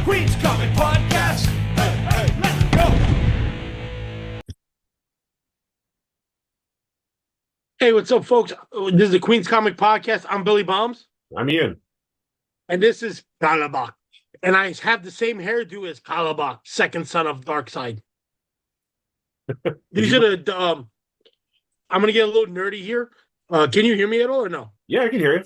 Queen's Comic Podcast. Hey, let's go. Hey, what's up, folks? This is the Queen's Comic Podcast. I'm Billy Bombs, I'm Ian. and this is Kalabak. And I have the same hairdo as Kalabak, second son of Darkseid. These are I'm going to get a little nerdy here. Can you hear me at all or no? Yeah, I can hear you.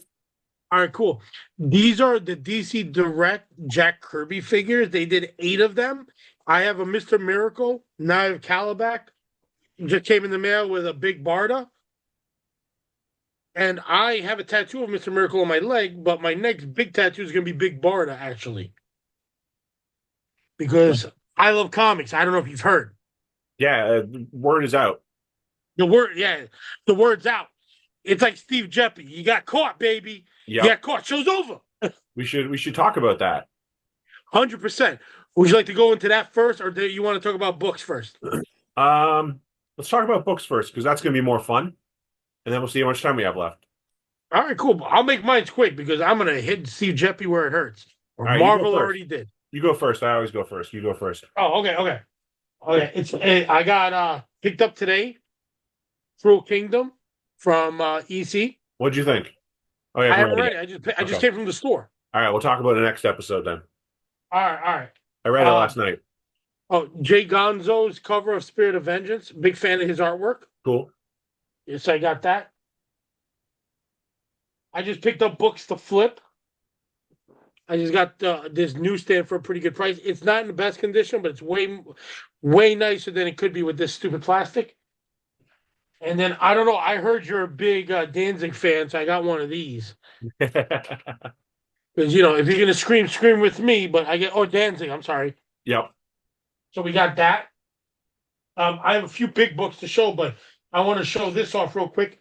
All right, cool. These are the DC Direct Jack Kirby figures. They did 8 of them. I have a Mr. Miracle. Now I have Kalabak. Just came in the mail with a big Barda. And I have a tattoo of Mr. Miracle on my leg, but my next big tattoo is going to be Big Barda, actually. Because I love comics. I don't know if you've heard. Yeah, word is out. The word's out. It's like Steve Jeppy. You got caught, baby. Yep. You got caught. Show's over. We should talk about that. 100%. Would you like to go into that first, or do you want to talk about books first? Let's talk about books first, because that's going to be more fun. And then we'll see how much time we have left. All right, cool. I'll make mine quick because I'm going to hit Steve Jeppy where it hurts. Or right, Marvel already did. You go first. I always go first. You go first. Oh, okay. I got picked up today, Cruel Kingdom from EC. What'd you think? Oh yeah, I haven't read it. I just came from the store. All right, we'll talk about it next episode then. All right. I read it last night. Oh, Jay Gonzo's cover of Spirit of Vengeance. Big fan of his artwork. Cool. Yes, I got that. I just picked up books to flip. I just got this newsstand for a pretty good price. It's not in the best condition, but it's way nicer than it could be with this stupid plastic. And then, I don't know, I heard you're a big Danzig fan, so I got one of these. Because, if you're going to scream with me, but Danzig, I'm sorry. Yep. So we got that. I have a few big books to show, but I want to show this off real quick.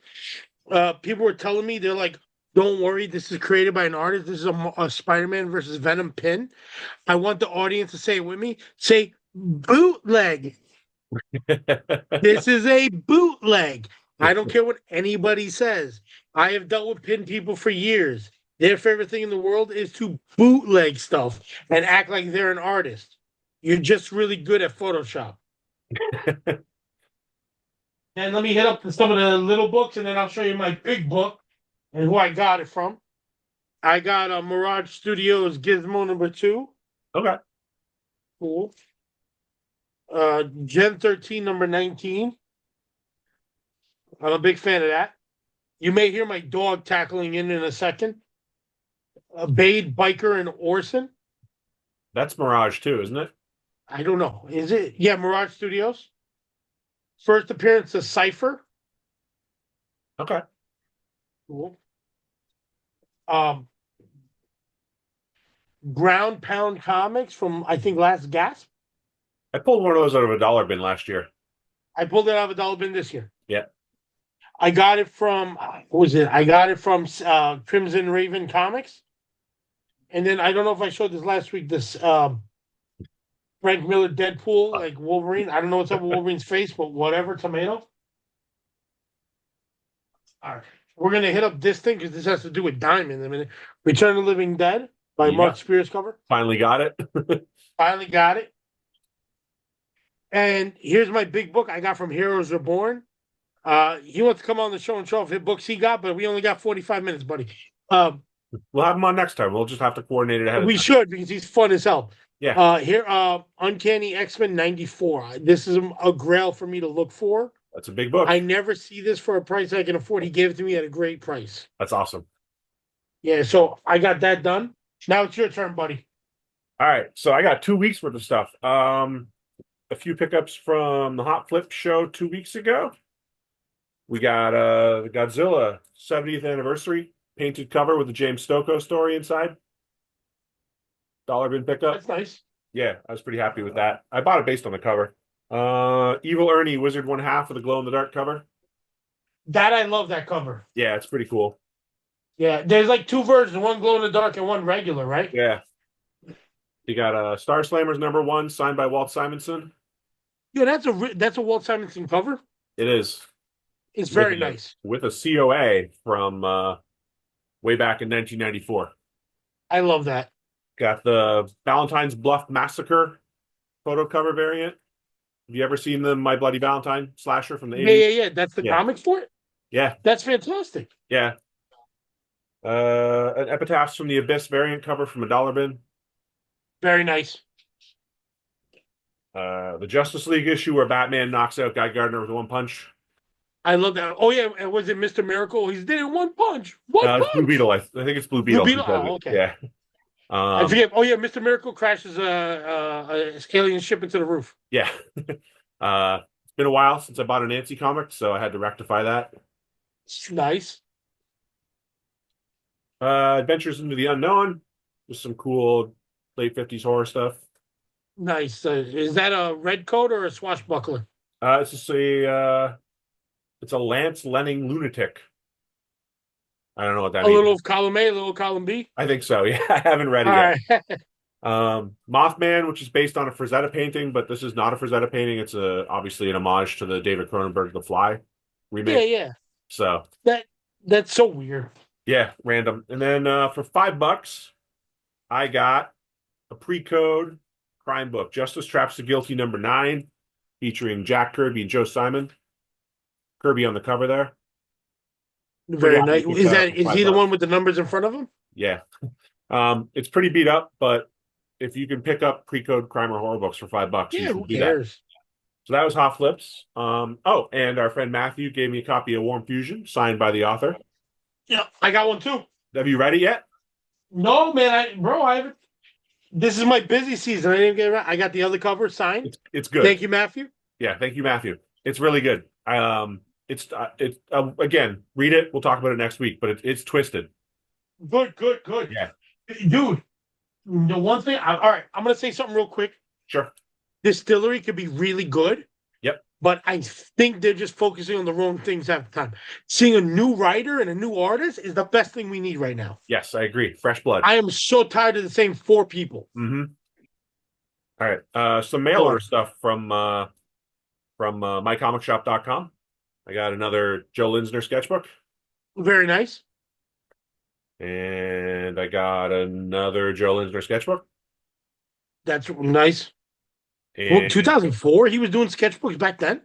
People were telling me, they're like, don't worry, this is created by an artist. This is a Spider-Man versus Venom pin. I want the audience to say it with me. Say, bootleg. This is a bootleg. I don't care what anybody says. I have dealt with pin people for years. Their favorite thing in the world is to bootleg stuff and act like they're an artist. You're just really good at Photoshop. And let me hit up some of the little books, and then I'll show you my big book and who I got it from. I got Mirage Studios Gizmo number 2. Okay. Cool. Gen 13 number 19. I'm a big fan of that. You may hear my dog tackling in a second. Bade, Biker, and Orson. That's Mirage too, isn't it? I don't know. Is it? Yeah, Mirage Studios. First appearance of Cypher. Okay. Cool. Ground Pound Comics from, I think, Last Gasp. I pulled one of those out of a dollar bin last year. I pulled it out of a dollar bin this year. Yeah. I got it from, what was it? I got it from Crimson Raven Comics. And then, I don't know if I showed this last week, this Frank Miller Deadpool, like Wolverine. I don't know what's up with Wolverine's face, but whatever, tomato. All right. We're going to hit up this thing because this has to do with Diamond in a minute. Return of the Living Dead by Mark Spears cover. Finally got it. Finally got it. And here's my big book I got from Heroes Reborn. He wants to come on the show and show off his books he got, but we only got 45 minutes, buddy. We'll have him on next time. We'll just have to coordinate it ahead of time. We should, because he's fun as hell. Yeah. Here, Uncanny X-Men 94. This is a grail for me to look for. That's a big book. I never see this for a price I can afford. He gave it to me at a great price. That's awesome. Yeah, so I got that done. Now it's your turn, buddy. All right. So I got 2 weeks worth of stuff. A few pickups from the Hot Flip show 2 weeks ago. We got the Godzilla 70th anniversary painted cover with the James Stocco story inside. Dollar bin pickup. That's nice. Yeah, I was pretty happy with that. I bought it based on the cover. Evil Ernie Wizard 1/2 with the glow in the dark cover. That I love that cover. Yeah, it's pretty cool. Yeah, there's like 2 versions, one glow in the dark and one regular, right? Yeah. You got Star Slammers number 1 signed by Walt Simonson. Yeah, that's a Walt Simonson cover. It is. It's very nice. With a COA from way back in 1994. I love that. Got the Valentine's Bluff Massacre photo cover variant. Have you ever seen the My Bloody Valentine slasher from the Yeah, 80s? yeah, yeah. That's the Yeah. comics for it. Yeah. That's fantastic. Yeah. An Epitaphs from the Abyss variant cover from a dollar bin. Very nice. The Justice League issue where Batman knocks out Guy Gardner with one punch. I love that. Oh yeah, and was it Mr. Miracle? He's did it in one punch. One It's Blue punch. Beetle. I think it's Blue Blue Beetle who Beetle. does Oh, it. okay. Yeah. I forget. Oh yeah, Mr. Miracle crashes a alien ship into the roof. Yeah. It's been a while since I bought a Nancy comic, so I had to rectify that. Nice. Adventures into the Unknown. Just some cool late 50s horror stuff. Nice. Is that a red coat or a swashbuckler? It's just it's a Lance Lenning lunatic. I don't know what that A means. little column A, a little column B. I think so. Yeah, I haven't read it All yet. right. Mothman, which is based on a Frazetta painting, but this is not a Frazetta painting. It's obviously an homage to the David Cronenberg The Fly Yeah, remake. yeah. So That's so weird. yeah, random. And then for $5, I got a pre-code crime book, Justice Traps the Guilty #9, featuring Jack Kirby and Joe Simon. Kirby on the cover there. Very Pretty nice. happy to Is pick that up that for is he the $5. one with the numbers in front of him? Yeah. It's pretty beat up, but if you can pick up pre-code crime or horror books for $5, you Yeah, should who do that. cares? So that was Hot Flips. Oh, and our friend Matthew gave me a copy of Warm Fusion, signed by the author. Yeah, I got one too. Have you read it yet? No, man, I haven't. This is my busy season. I didn't get around. I got the other cover signed. It's good. Thank you, Matthew. Yeah, thank you, Matthew. It's really good. It's again, read it. We'll talk about it next week, but it's twisted. Good, good, good. Yeah, Dude, the one thing. All right, I'm gonna say something real quick. sure. Distillery could be really good. Yep. But I think they're just focusing on the wrong things half the time. Seeing a new writer and a new artist is the best thing we need right now. Yes, I agree. Fresh blood. I am so tired of the same 4 people. Mm-hmm. All right. Some mail order stuff from mycomicshop.com. I got another Joe Linsner sketchbook. Very nice. And I got another Joe Linsner sketchbook. That's nice. Well, And 2004, he was doing sketchbooks back then.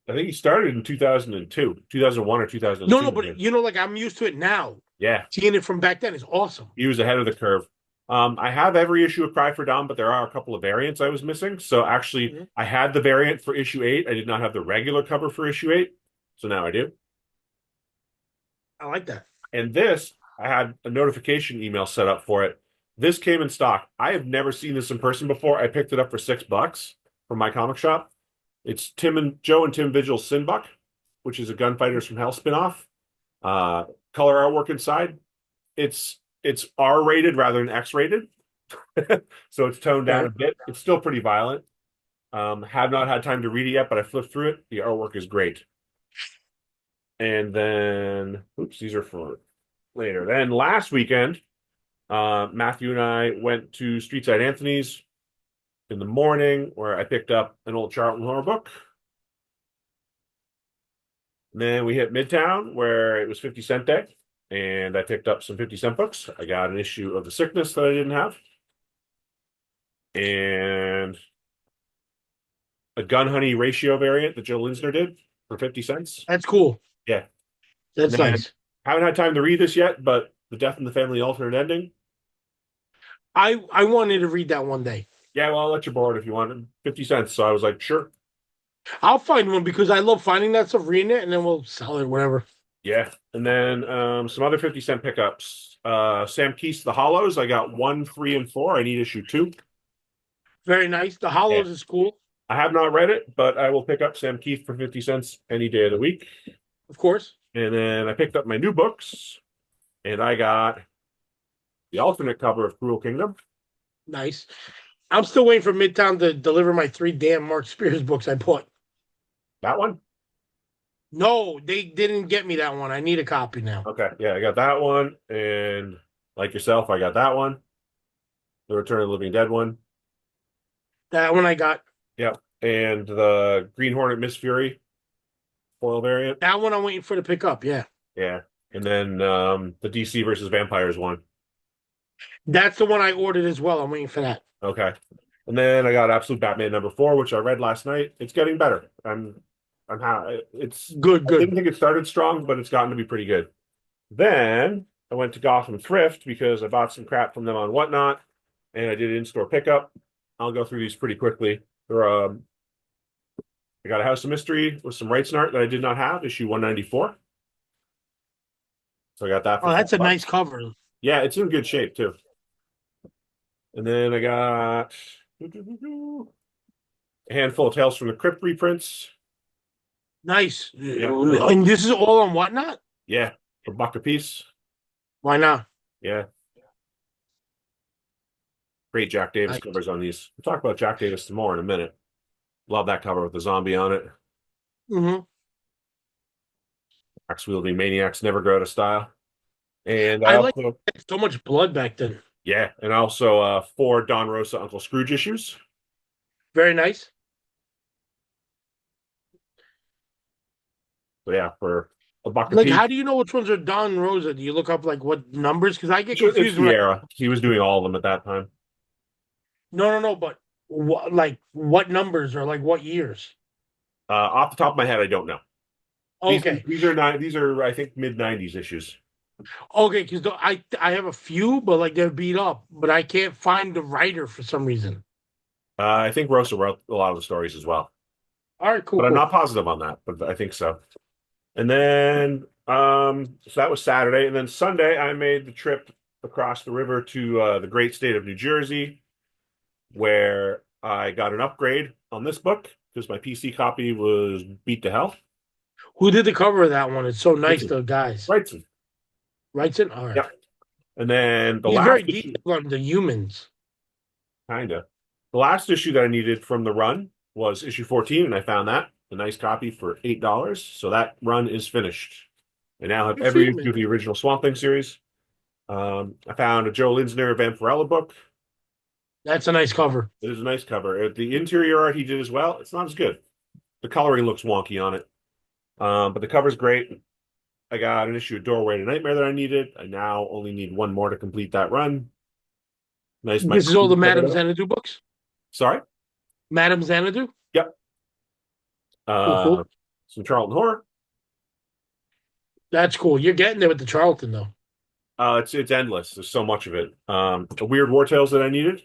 I think he started in 2002, 2001 or 2002. No, but like I'm used to it now. Yeah, Seeing it from back then is awesome. he was ahead of the curve. I have every issue of Cry for Dawn, but there are a couple of variants I was missing. So actually, I had the variant for issue 8. I did not have the regular cover for issue 8. So now I do. I like that. And this, I had a notification email set up for it. This came in stock. I have never seen this in person before. I picked it up for $6 from my comic shop. It's Joe and Tim Vigil's Sinbuck, which is a Gunfighters from Hell spinoff. Color artwork inside. It's R-rated rather than X-rated. So it's toned down a bit. It's still pretty violent. Have not had time to read it yet, but I flipped through it. The artwork is great. And then, oops, these are for later. Then last weekend, Matthew and I went to Streetside Anthony's in the morning, where I picked up an old Charlton horror book. And then we hit Midtown, where it was 50-cent day, and I picked up some 50-cent books. I got an issue of The Sickness that I didn't have, and a Gun Honey ratio variant that Joe Linsner did for 50 cents. That's cool. Yeah. That's nice. Haven't had time to read this yet, but The Death in the Family alternate ending. I wanted to read that one day. Yeah, well, I'll let you borrow it if you want. 50 cents. So I was like, sure. I'll find one because I love finding that stuff, reading it, and then we'll sell it, whatever. Yeah. And then some other 50-cent pickups. Sam Keith's The Hollows. I got 1, 3, and 4. I need issue 2. Very nice. The Hollows is cool. I have not read it, but I will pick up Sam Keith for 50 cents any day of the week. Of course. And then I picked up my new books, and I got the alternate cover of Cruel Kingdom. Nice. I'm still waiting for Midtown to deliver my 3 damn Mark Spears books I bought. That one? No, they didn't get me that one. I need a copy now. Okay. Yeah, I got that one. And like yourself, I got that one. The Return of the Living Dead one. That one I got. Yep. And the Green Hornet Miss Fury foil variant. That one I'm waiting for to pick up, yeah. Yeah. And then the DC versus Vampires one. That's the one I ordered as well. I'm waiting for that. Okay. And then I got Absolute Batman #4, which I read last night. It's getting better. I'm how it's Good, I didn't good. think it started strong, but it's gotten to be pretty good. Then I went to Gotham Thrift because I bought some crap from them on Whatnot, and I did in-store pickup. I'll go through these pretty quickly. I got a House of Mystery with some rights art that I did not have, issue 194. So I got that for Oh, that's a nice $5. cover. Yeah, it's in good shape too. And then I got a handful of Tales from the Crypt reprints. Nice. Yeah, And this is all on Whatnot? yeah, for $1 a piece. Why not? Yeah, great Jack Davis Nice. covers on these. We'll talk about Jack Davis some more in a minute. Love that cover with the zombie on it. Mm-hmm. Axe wielding maniacs never go out of style. And I I like also, so much blood back then. yeah, and also 4 Don Rosa Uncle Scrooge issues. Very nice. So yeah, for $1 a Like, piece. how do you know which ones are Don Rosa? Do you look up like what numbers? Because I get It's confused the when era. He was doing all of them at that time. no. But like what numbers or like what years? Off the top of my head, I don't know. These Okay, these are not these are I think mid-90s issues. okay. Because I have a few, but like they're beat up, but I can't find the writer for some reason. I think Rosa wrote a lot of the stories as well, All right, cool, but I'm cool. not positive on that, but I think so. And then so that was Saturday, and then Sunday I made the trip across the river to the great state of New Jersey, where I got an upgrade on this book because my PC copy was beat to hell. Who did the cover of that one? It's so nice, Wrightson. the guys. Wrightson. Writes it. All right. Yep. And then the He's very last issue, detailed on the humans. kinda. The last issue that I needed from the run was issue 14, and I found that. A nice copy for $8. So that run is finished. I now have Good for every you, issue man. of the original Swamp Thing series. I found a Joe Linsner Vampirella book. That's a nice cover. It is a nice cover. The interior art he did as well. It's not as good. The coloring looks wonky on it. But the cover's great. I got an issue of Doorway to Nightmare that I needed. I now only need one more to complete that run. Nice Mike. This is all the Madame Xanadu books. Sorry? Madame Xanadu. Yep. Cool, cool. Some Charlton horror. That's cool. You're getting there with the Charlton though. It's endless. There's so much of it. A weird War Tales that I needed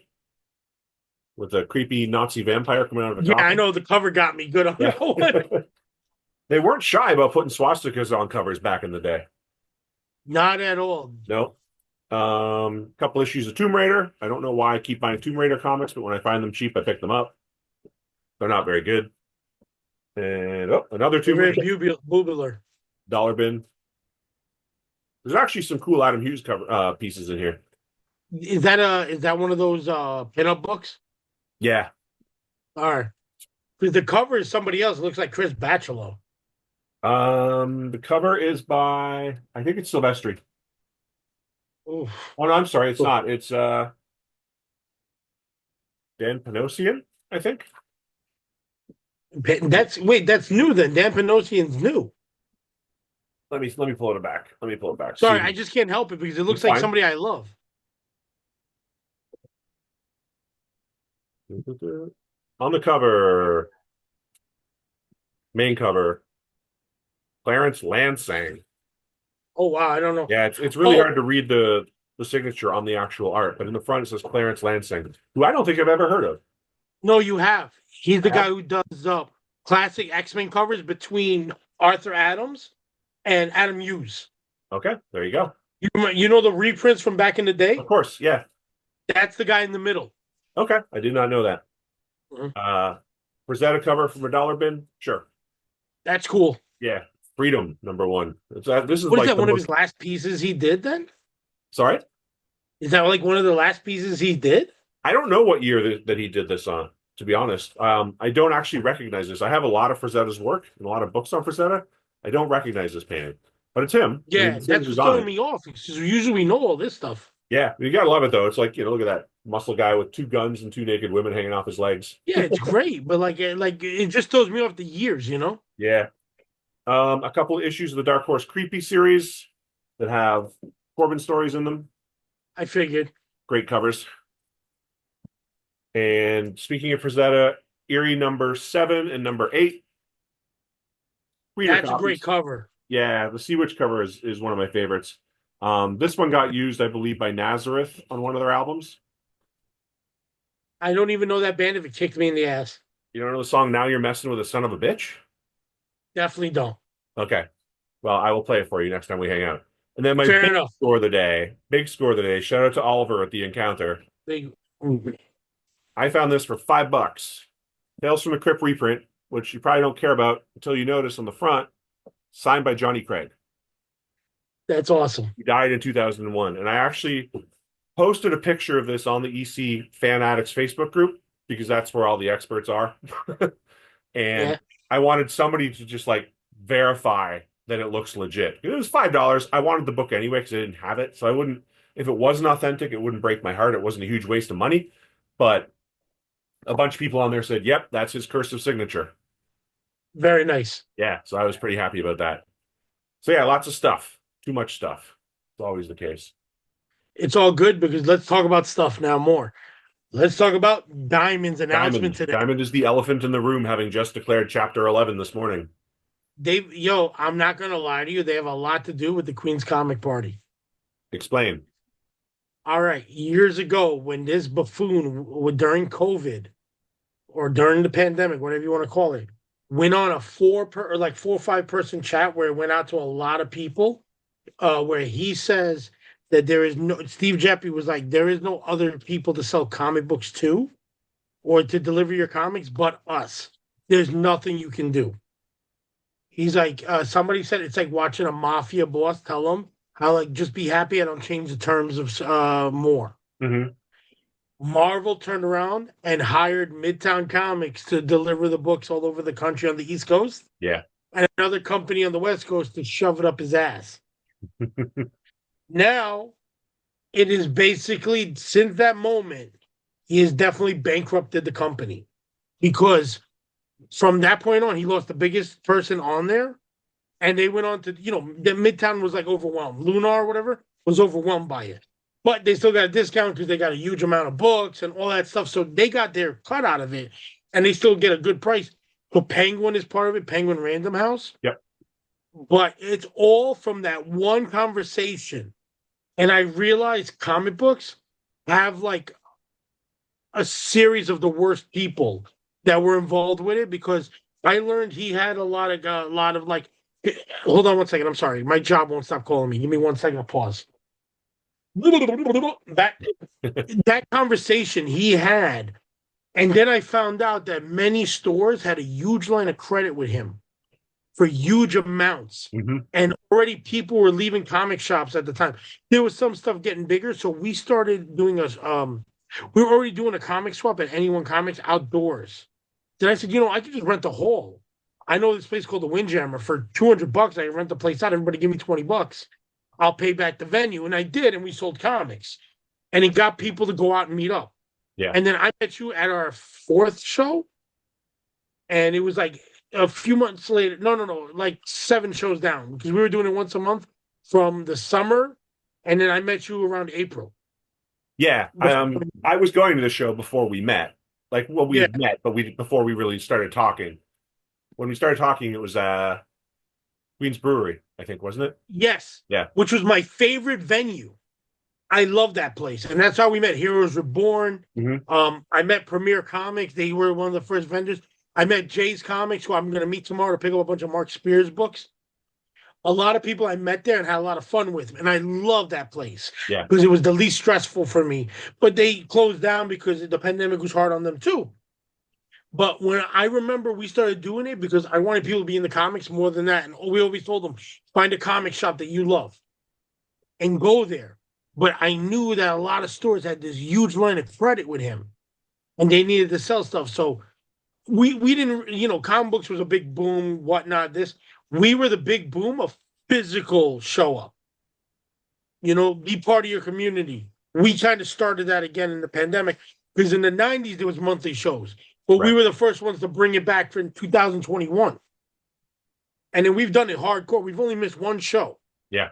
with a creepy Nazi vampire coming out of a Yeah, coffin. I know the cover got me good on Yeah. that one. They weren't shy about putting swastikas on covers back in the day. Not at all. No. Couple issues of Tomb Raider. I don't know why I keep buying Tomb Raider comics, but when I find them cheap, I pick them up. They're not very good. And another Tomb Very Raider bubular. dollar bin. There's actually some cool Adam Hughes cover pieces in here. Is that one of those pinup books? Yeah. All right. Because the cover is somebody else. It looks like Chris Bachalo. The cover is by I think it's Silvestri. Oof. Oh no, I'm sorry, it's not. It's Dan Panosian, I think. That's new then. Dan Panosian's new. Let me pull it back. Let me pull it back. Sorry, See. I just can't help it because it looks It's like fine. somebody I love. On the cover, main cover, Clarence Lansing. Oh wow, I don't know. Yeah, it's really Oh. hard to read the signature on the actual art, but in the front it says Clarence Lansing, who I don't think I've ever heard of. No, you have. He's the I guy have? who does classic X-Men covers between Arthur Adams and Adam Hughes. Okay, there you go. You know the reprints from back in the day? Of course, yeah. That's the guy in the middle. Okay, I did not know that. Mhm. Rosetta cover from a dollar bin? Sure. That's cool. Yeah. Freedom #1. This is What is like that? the One of most. his last pieces he did then? Sorry? Is that like one of the last pieces he did? I don't know what year that he did this on, to be honest. I don't actually recognize this. I have a lot of Frazetta's work and a lot of books on Frazetta. I don't recognize this painting, but it's him. Yeah, And that's what's throwing me off. Because usually we know all this stuff. Yeah, you gotta love it though. It's like, look at that muscle guy with 2 guns and 2 naked women hanging off his legs. Yeah, it's great, but like it just throws me off the years, you know? Yeah. A couple of issues of the Dark Horse Creepy series that have Corbin stories in them. I figured. Great covers. And speaking of Frazetta, Erie number 7 and number 8. Reader That's a great copies. cover. Yeah, the Sea Witch cover is one of my favorites. This one got used, I believe, by Nazareth on one of their albums. I don't even know that band if it kicked me in the ass. You don't know the song "Now You're Messing with a Son of a Bitch"? Definitely don't. Okay. Well, I will play it for you next time we hang out. And then my Fair big enough. score of the day, shout out to Oliver at the Encounter. They, I found this for $5. Tales from the Crypt reprint, which you probably don't care about until you notice on the front, signed by Johnny Craig. that's awesome. He died in 2001. And I actually posted a picture of this on the EC Fan Addicts Facebook group because that's where all the experts are. And Yeah. I wanted somebody to just like verify that it looks legit. It was $5. I wanted the book anyway because I didn't have it. So I wouldn't, if it wasn't authentic, it wouldn't break my heart. It wasn't a huge waste of money. But a bunch of people on there said, yep, that's his cursive signature. Very nice. Yeah. So I was pretty happy about that. So yeah, lots of stuff. Too much stuff. It's always the case. It's all good because let's talk about stuff now more. Let's talk about Diamond's announcement today. Diamond is the elephant in the room, having just declared Chapter 11 this morning. I'm not going to lie to you. They have a lot to do with the Queen's Comic Party. Explain. All right. Years ago, when this buffoon, during COVID or during the pandemic, whatever you want to call it, went on a 4 or 5 person chat where it went out to a lot of people, where he says that Steve Jeppy was like, there is no other people to sell comic books to or to deliver your comics but us. There's nothing you can do. He's like, somebody said it's like watching a mafia boss tell him how, like, just be happy I don't change the terms of more. Mm-hmm. Marvel turned around and hired Midtown Comics to deliver the books all over the country on the East Coast. Yeah. And another company on the West Coast to shove it up his ass. Now, it is basically, since that moment, he has definitely bankrupted the company because from that point on, he lost the biggest person on there. And they went on to, the Midtown was like overwhelmed. Lunar or whatever was overwhelmed by it. But they still got a discount because they got a huge amount of books and all that stuff. So they got their cut out of it and they still get a good price. So Penguin is part of it, Penguin Random House. Yep. But it's all from that one conversation. And I realized comic books have like a series of the worst people that were involved with it because I learned he had a lot of like, hold on one second. I'm sorry. My job won't stop calling me. Give me 1 second. Pause. That conversation he had. And then I found out that many stores had a huge line of credit with him for huge amounts. Mm-hmm. And already people were leaving comic shops at the time. There was some stuff getting bigger. So we started doing we were already doing a comic swap at Anyone Comics outdoors. Then I said, I could just rent a hall. I know this place called the Windjammer for $200. I rent the place out. Everybody give me $20. I'll pay back the venue. And I did. And we sold comics. And it got people to go out and meet up. Yeah. And then I met you at our 4th show. And it was like a few months later. No, like 7 shows down. Because we were doing it once a month from the summer. And then I met you around April. Yeah. I was going to the show before we met. Like, well, we had met, but before we really started talking. When we started talking, it was Queen's Brewery, I think, wasn't it? Yes. Yeah. Which was my favorite venue. I love that place. And that's how we met. Heroes Reborn. Mm-hmm. I met Premier Comics. They were one of the first vendors. I met Jay's Comics, who I'm going to meet tomorrow to pick up a bunch of Mark Spears books. A lot of people I met there and had a lot of fun with. And I love that place. Yeah. Because it was the least stressful for me. But they closed down because the pandemic was hard on them too. But when I remember we started doing it because I wanted people to be in the comics more than that. And we always told them, find a comic shop that you love and go there. But I knew that a lot of stores had this huge line of credit with him and they needed to sell stuff. So we didn't, comic books was a big boom, whatnot. We were the big boom of physical show up, be part of your community. We kind of started that again in the pandemic because in the 90s, there was monthly shows. But Right. We were the first ones to bring it back for 2021. And then we've done it hardcore. We've only missed 1 show. Yeah.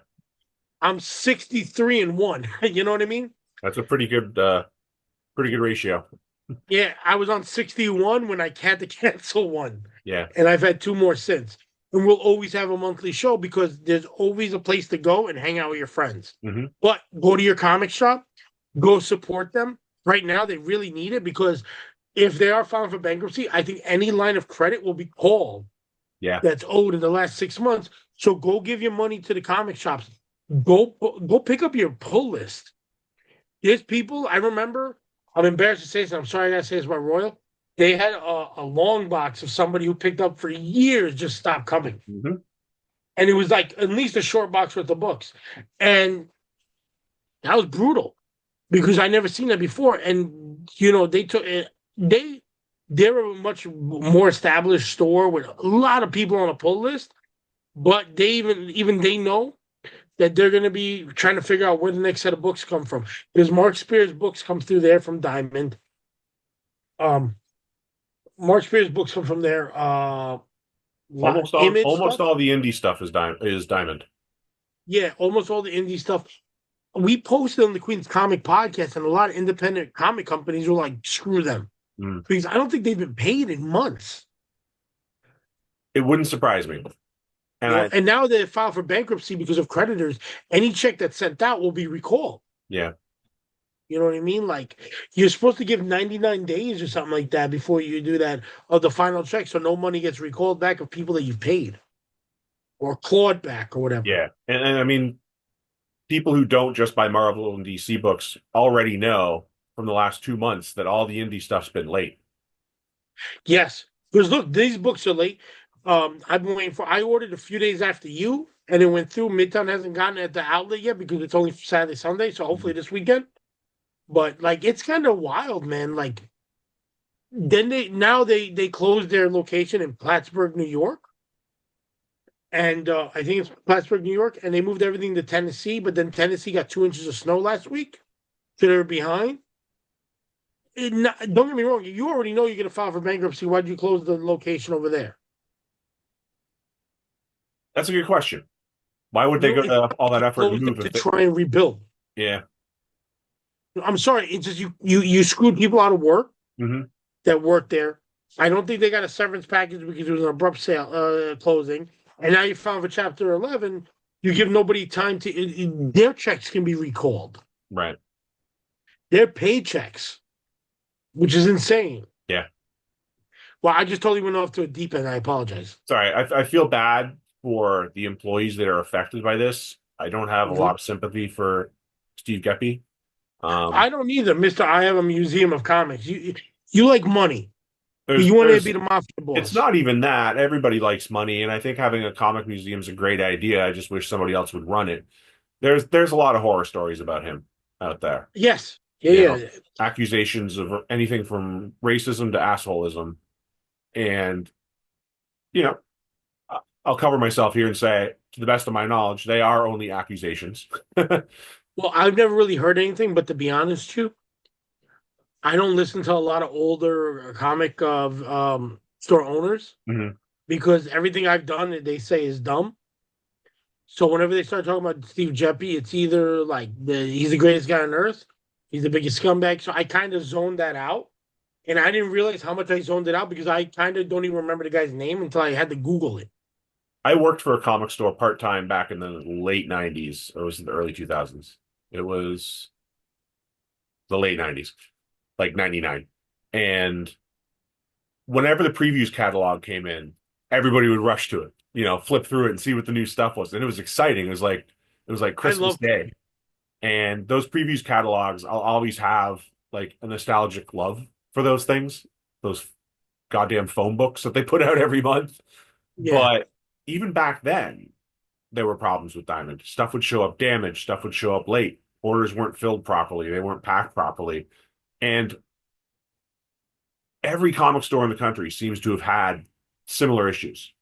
I'm 63-1. You know what I mean? That's a pretty good ratio. Yeah, I was on 61 when I had to cancel one, Yeah. and I've had two more since. And we'll always have a monthly show because there's always a place to go and hang out with your friends. Hmm. But go to your comic shop, go support them. Right now, they really need it because if they are filed for bankruptcy, I think any line of credit will be called Yeah. that's owed in the last 6 months. So go give your money to the comic shops. Go pick up your pull list. There's people I remember. I'm embarrassed to say this. I'm sorry I gotta say this about Royal. They had a long box of somebody who picked up for years just stopped coming, Hmm. and it was like at least a short box worth of books, and that was brutal because I never seen that before. And they took it. They're a much more established store with a lot of people on a pull list, but they even they know that they're going to be trying to figure out where the next set of books come from because Mark Spears' books come through there from Diamond. Um, Mark Spears' books come from there. Image Almost stuff. all the indie stuff is Diamond. Yeah, almost all the indie stuff. We posted on the Queen's Comic Podcast, and a lot of independent comic companies were like, "Screw them," Mm. because I don't think they've been paid in months. It wouldn't surprise me. And And now they filed for bankruptcy because of creditors. Any check that's sent out will be recalled. yeah, You know what I mean? Like you're supposed to give 99 days or something like that before you do that of the final check, so no money gets recalled back of people that you've paid or clawed back or whatever. yeah, and I mean, people who don't just buy Marvel and DC books already know from the last 2 months that all the indie stuff's been late. Yes, because look, these books are late. I've been waiting for. I ordered a few days after you, and it went through. Midtown hasn't gotten it at the outlet yet because it's only Saturday, Sunday. So hopefully this weekend. But like, it's kind of wild, man. Like, then they closed their location in Plattsburgh, New York, and I think it's Plattsburgh, New York, and they moved everything to Tennessee. But then Tennessee got 2 inches of snow last week, so they're behind. Don't get me wrong. You already know you're going to file for bankruptcy. Why'd you close the location over there? That's a good question. Why would they go to all that effort and Closed move it to if they, try and rebuild. yeah. I'm sorry. It's just you screwed people out of work Hmm. that worked there. I don't think they got a severance package because it was an abrupt sale closing. And now you filed for Chapter 11. You give nobody time to. Their checks can be recalled. Right. Their paychecks, which is insane. Yeah. Well, I just totally went off to a deep end. I apologize. Sorry, I feel bad for the employees that are affected by this. I don't have a lot of sympathy for Steve Geppi. I don't either, Mister. I have a museum of comics. You like money. There's, You want to there's, be the mafia it's boss. not even that. Everybody likes money, and I think having a comic museum is a great idea. I just wish somebody else would run it. There's a lot of horror stories about him out there. Yes. Yeah, You yeah. know, accusations of anything from racism to assholism, and you know, I'll cover myself here and say, to the best of my knowledge, they are only accusations. Well, I've never really heard anything, but to be honest, with you, I don't listen to a lot of older comic of store owners Mhm. because everything I've done they say is dumb. So whenever they start talking about Steve Geppi, it's either like he's the greatest guy on earth, he's the biggest scumbag. So I kind of zoned that out, and I didn't realize how much I zoned it out because I kind of don't even remember the guy's name until I had to Google it. I worked for a comic store part-time back in the late 90s, or was it the early 2000s? It was the late 90s, like 99. And whenever the previews catalog came in, everybody would rush to it, flip through it and see what the new stuff was. And it was exciting. It was like I Christmas love Day. And those previews catalogs, I'll always have like a nostalgic love for those things, those goddamn phone books that they put out every month. yeah. But even back then, there were problems with Diamond. Stuff would show up damaged, stuff would show up late. Orders weren't filled properly, they weren't packed properly. And every comic store in the country seems to have had similar issues.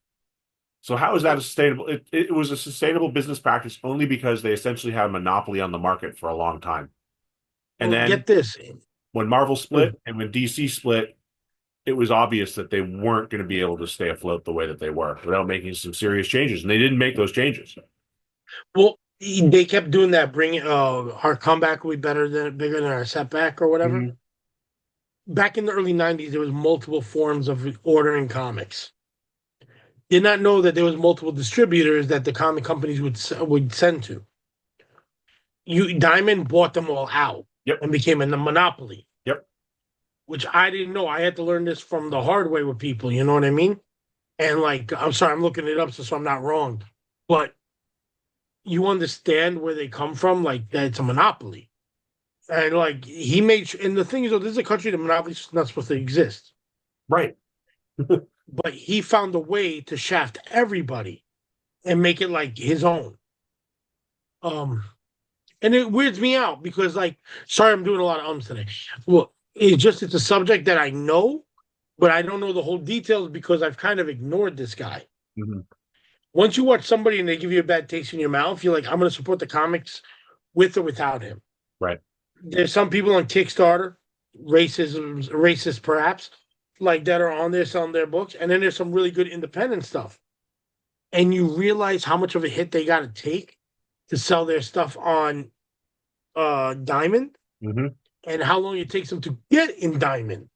So how is that a sustainable? It was a sustainable business practice only because they essentially had a monopoly on the market for a long time. And Well, then get this. when Marvel split and when DC split, it was obvious that they weren't going to be able to stay afloat the way that they were without making some serious changes. And they didn't make those changes. Well, they kept doing that, bringing our comeback will be bigger than our setback or whatever. Mhm. Back in the early '90s, there was multiple forms of ordering comics. Did not know that there was multiple distributors that the comic companies would send to. Diamond bought them all out Yep. and became a monopoly, Yep. which I didn't know. I had to learn this from the hard way with people. You know what I mean? And like, I'm sorry, I'm looking it up so I'm not wrong, but you understand where they come from, like that it's a monopoly. And like he made, and the thing is, though, this is a country that monopoly's not supposed to exist. Right. But he found a way to shaft everybody and make it like his own. Um, and it weirds me out because, like, sorry, I'm doing a lot of ums today. Well, it's a subject that I know, but I don't know the whole details because I've kind of ignored this guy. Mhm. Once you watch somebody and they give you a bad taste in your mouth, you're like, I'm going to support the comics with or without him. Right. There's some people on Kickstarter, racist perhaps, like that are on there selling their books, and then there's some really good independent stuff. And you realize how much of a hit they got to take to sell their stuff on Diamond, Mhm. and how long it takes them to get in Diamond,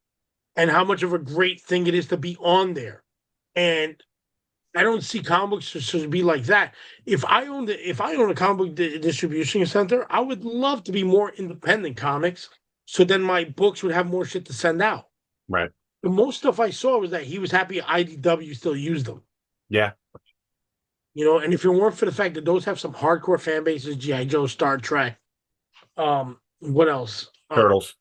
and how much of a great thing it is to be on there. And I don't see comic books to be like that. If I owned a comic book distribution center, I would love to be more independent comics, so then my books would have more shit to send out. Right. The most stuff I saw was that he was happy IDW still used them. Yeah. You know, and if it weren't for the fact that those have some hardcore fan bases, G.I. Joe, Star Trek, what else? Turtles.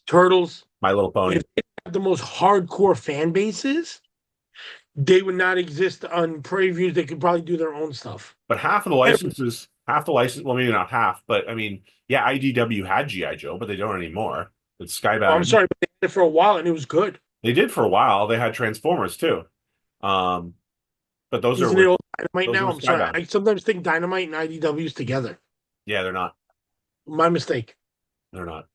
Turtles. My Little Pony. If they have the most hardcore fan bases, they would not exist on previews. They could probably do their own stuff. But half the license, well, maybe not half, but I mean, yeah, IDW had GI Joe, but they don't anymore. It's Skybound. Oh, I'm sorry, but they had it for a while and it was good. They did for a while. They had Transformers too. But those Isn't are it all Dynamite those now? were I'm sorry. Skybound. I sometimes think Dynamite and IDW's together. Yeah, they're not. My mistake. They're not.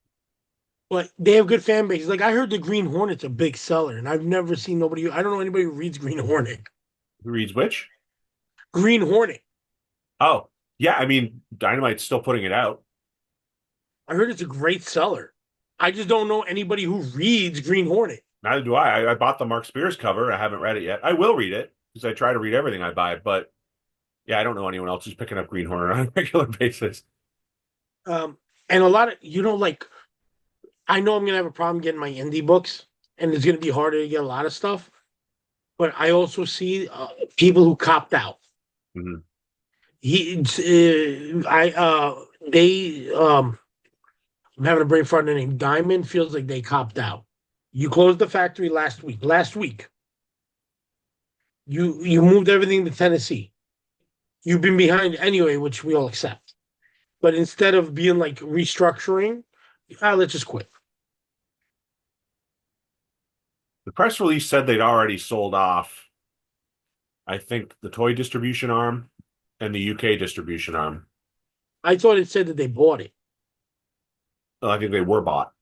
But they have good fan bases. Like I heard the Green Hornet's a big seller, and I've never seen nobody. I don't know anybody who reads Green Hornet. Who reads which? Green Hornet. Oh, yeah. I mean, Dynamite's still putting it out. I heard it's a great seller. I just don't know anybody who reads Green Hornet. Neither do I. I bought the Mark Spears cover. I haven't read it yet. I will read it because I try to read everything I buy. But yeah, I don't know anyone else who's picking up Green Hornet on a regular basis. And a lot of like I know I'm gonna have a problem getting my indie books, and it's gonna be harder to get a lot of stuff. But I also see people who copped out. Mhm. I'm having a brain fart. The name Diamond feels like they copped out. You closed the factory last week. You moved everything to Tennessee. You've been behind anyway, which we all accept. But instead of being like restructuring, let's just quit. The press release said they'd already sold off, I think, the toy distribution arm and the UK distribution arm. I thought it said that they bought it. Well, I think they were bought.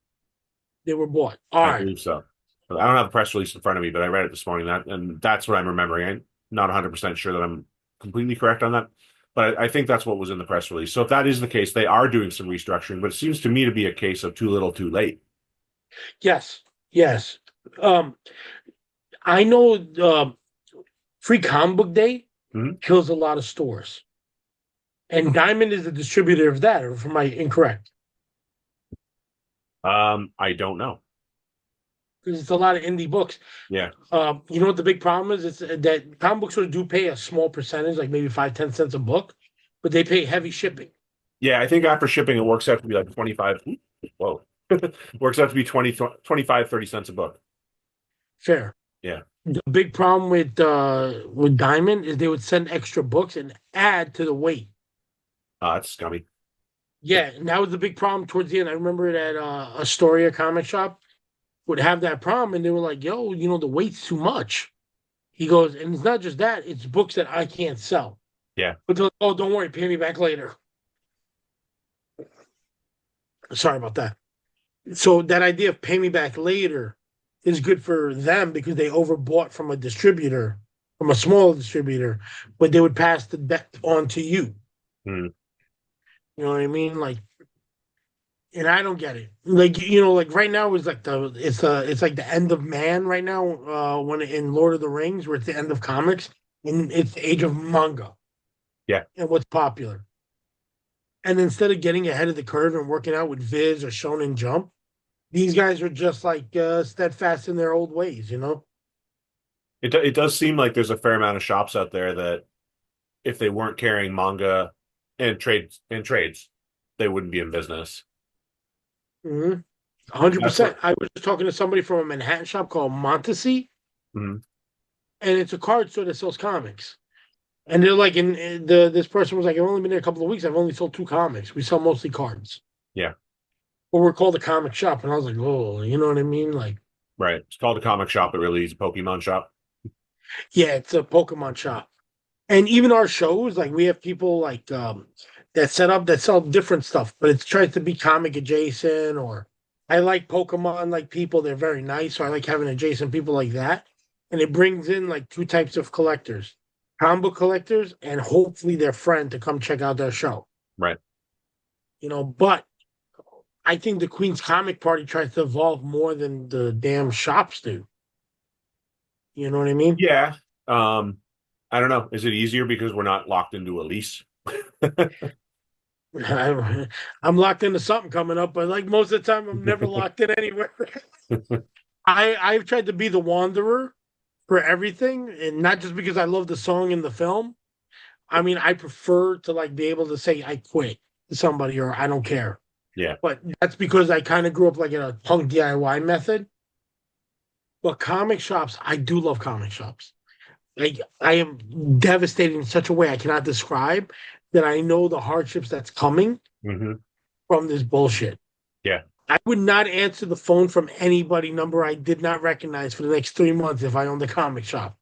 They were bought. All I right. believe so. I don't have the press release in front of me, but I read it this morning. And that's what I'm remembering. I'm not 100% sure that I'm completely correct on that, but I think that's what was in the press release. So if that is the case, they are doing some restructuring, but it seems to me to be a case of too little, too late. Yes. I know Free Comic Book Day kills a lot of stores, and Diamond is the distributor of that. Or am I incorrect? I don't know. Because it's a lot of indie books. Yeah. You know what the big problem is? It's that comic book stores do pay a small percentage, like maybe 5-10 cents a book, but they pay heavy shipping. Yeah, I think after shipping, it works out to be like 25. Whoa. Works out to be 25, 30 cents a book. Fair. Yeah. The big problem with Diamond is they would send extra books and add to the weight. It's scummy. Yeah, and that was the big problem towards the end. I remember it at Astoria Comic Shop would have that problem, and they were like, "Yo, the weight's too much." He goes, and it's not just that; it's books that I can't sell. Yeah. But they're like, "Oh, don't worry, pay me back later." Sorry about that. So that idea of pay me back later is good for them because they overbought from a distributor, from a small distributor, but they would pass the debt on to you. You know what I mean? Like, and I don't get it. Like, like right now is like it's like the end of man right now. When in Lord of the Rings, where it's the end of comics, and it's the age of manga Yeah. and what's popular. And instead of getting ahead of the curve and working out with Viz or Shonen Jump, these guys are just like steadfast in their old ways. It does seem like there's a fair amount of shops out there that if they weren't carrying manga and trades, they wouldn't be in business. Mm-hmm. That's 100%. what. I was talking to somebody from a Manhattan shop called Montesi, Mhm. and it's a card store that sells comics. And they're like, this person was like, I've only been there a couple of weeks. I've only sold 2 comics. We sell mostly cards, Yeah, but we're called a comic shop. And I was like, oh, you know what I mean? Like, right. It's called a comic shop, but really it's a Pokemon shop. yeah, it's a Pokemon shop. And even our shows, like, we have people like that set up that sell different stuff, but it tries to be comic adjacent. Or I like Pokemon like people; they're very nice, so I like having adjacent people like that. And it brings in like two types of collectors: comic book collectors, and hopefully their friend to come check out their show. Right. But I think the Queen's Comic Party tries to evolve more than the damn shops do. You know what I mean? Yeah. Um, I don't know. Is it easier because we're not locked into a lease? I'm locked into something coming up, but like most of the time, I'm never locked in anywhere. I've tried to be the wanderer for everything, and not just because I love the song in the film. I mean, I prefer to like be able to say I quit to somebody or I don't care. Yeah. But that's because I kind of grew up like in a punk DIY method. But comic shops, I do love comic shops. Like I am devastated in such a way I cannot describe that I know the hardships that's coming Hmm. from this bullshit. Yeah. I would not answer the phone from anybody number I did not recognize for the next 3 months if I owned a comic shop.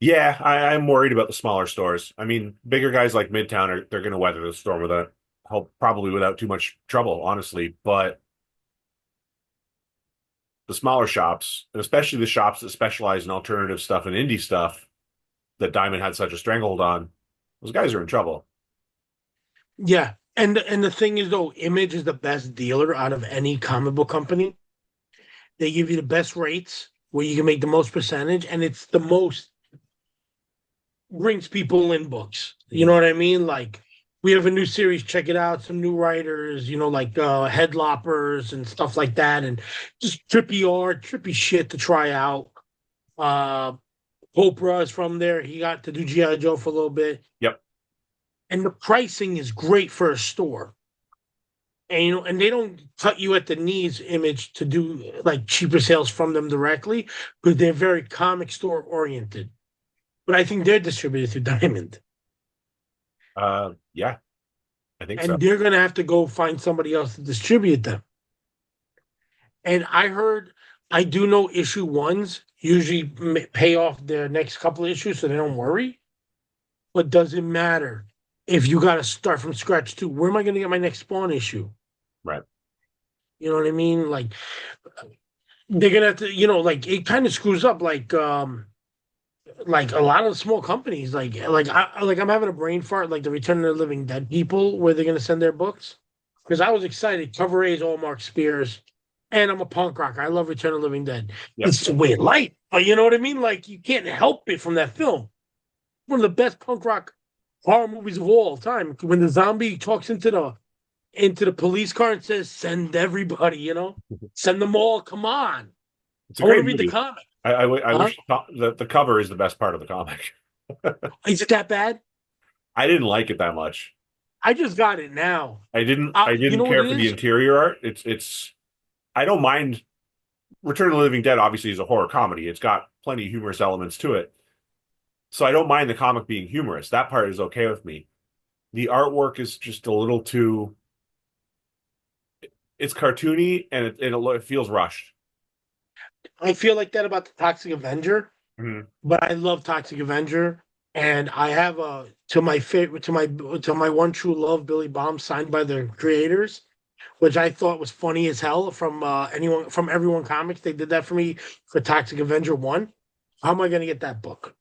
Yeah, I'm worried about the smaller stores. I mean, bigger guys like Midtown they're going to weather the storm without help, probably without too much trouble, honestly. But the smaller shops, and especially the shops that specialize in alternative stuff and indie stuff that Diamond had such a stranglehold on, those guys are in trouble. Yeah. And the thing is though, Image is the best dealer out of any comic book company. They give you the best rates where you can make the most percentage, and it's the most brings people in books. You know what I mean? Like we have a new series, check it out, some new writers, like headloppers and stuff like that, and just trippy art, trippy shit to try out. Uh Oprah is from there. He got to do G.I. Joe for a little bit. Yep. And the pricing is great for a store. And they don't cut you at the knees, Image, to do like cheaper sales from them directly because they're very comic store oriented. But I think they're distributed through Diamond. Yeah, I think so. And they're going to have to go find somebody else to distribute them. And I do know issue ones usually pay off their next couple of issues so they don't worry. But does it matter if you got to start from scratch too? Where am I going to get my next Spawn issue? Right. You know what I mean? Like they're gonna have to, like it kind of screws up like a lot of the small companies, I'm having a brain fart, like the Return of the Living Dead people, where they're gonna send their books. Because I was excited. Cover A is all Mark Spears, and I'm a punk rocker. I love Return of the Living Dead. Yep. It's the way of life, but you know what I mean? Like you can't help it from that film. One of the best punk rock horror movies of all time. When the zombie talks into the police car and says, "Send everybody," send them all. Come on, It's a I want to great read the movie. comic. I Huh? wish the cover is the best part of the comic. Is it that bad? I didn't like it that much. I just got it now. I You know didn't what care it for the is? interior art. It's I don't mind. Return of the Living Dead obviously is a horror comedy. It's got plenty of humorous elements to it. So I don't mind the comic being humorous. That part is okay with me. The artwork is just a little too it's cartoony and it feels rushed. I feel like that about the Toxic Avenger, Mhm. but I love Toxic Avenger, and I have a to my favorite to my one true love, Billy Bomb, signed by the creators, which I thought was funny as hell from Everyone Comics. They did that for me for Toxic Avenger 1. How am I gonna get that book?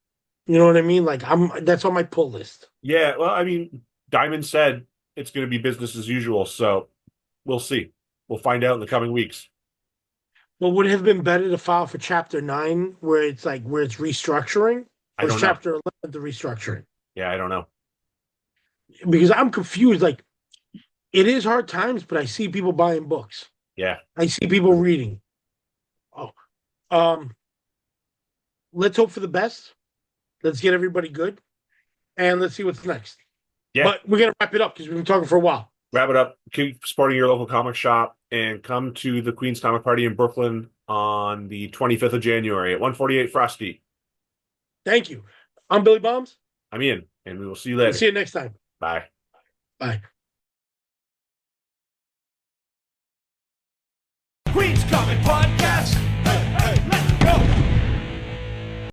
You know what I mean? Like that's on my pull list. Yeah, well, I mean, Diamond said it's going to be business as usual. So we'll see. We'll find out in the coming weeks. Well, would it have been better to file for Chapter 9, where it's restructuring, I or don't is know. Chapter 11 the restructuring? Yeah, I don't know. Because I'm confused. Like, it is hard times, but I see people buying books. Yeah. I see people reading. Oh, let's hope for the best. Let's get everybody good, and let's see what's next. Yeah. But we're gonna wrap it up because we've been talking for a while. Wrap it up. Keep supporting your local comic shop and come to the Queen's Comic Party in Brooklyn on the 25th of January at 148 Frosty. Thank you. I'm Billy Bombs. I'm Ian, and we will see you later. See you next time. Bye. Bye. Queen's Comic Podcast. Hey, hey, let's go.